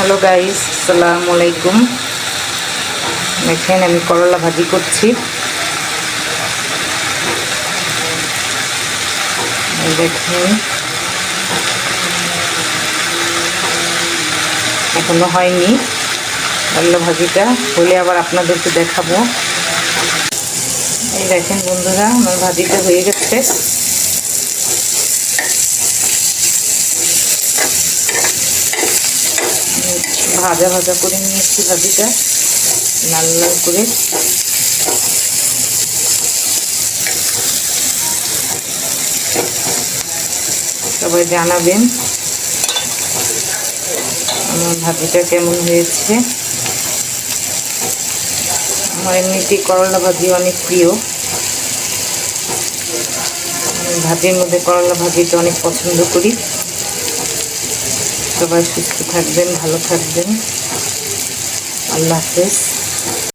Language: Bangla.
হ্যালো গাইস, আসসালামু আলাইকুম। দেখেন আমি করলা ভাজি করছি। দেখেন এখনো হয়নি করলা ভাজিটা, হলে আবার আপনাদেরকে দেখাবো। এই দেখেন বন্ধুরা, আমার ভাজিটা হয়ে গেছে। ভাজা ভাজা করে নিয়েছি ভাজিটা, লাল লাল করে। সবাই জানাবেন আমার ভাজিটা কেমন হয়েছে। আমার এমনিতেই করলা ভাজি অনেক প্রিয়। ভাজির মধ্যে করলা ভাজিটা অনেক পছন্দ করি। সবাই সুস্থ থাকবেন, ভালো থাকবেন। আল্লাহ হাফেজ।